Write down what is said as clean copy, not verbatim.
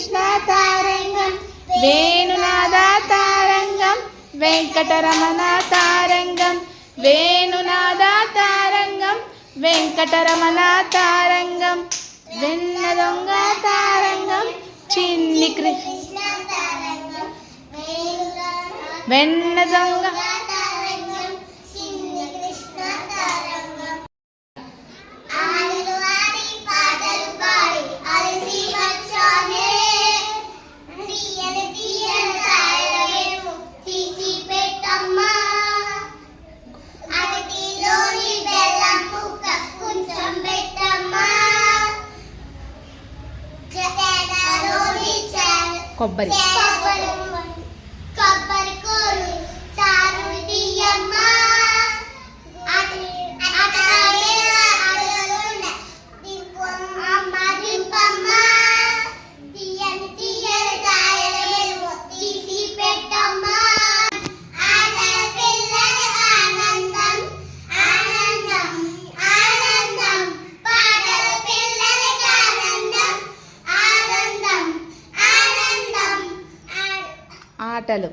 కృష్ణ తారంగం వేణునాద తారంగం వెంకటరమణ తారంగం వేణునాద తారంగం వెంకటరమణ తారంగం వెన్న దొంగ తారంగం చిన్ని కృష్ణ వెన్న దొంగ కొబ్బరి ఆటలు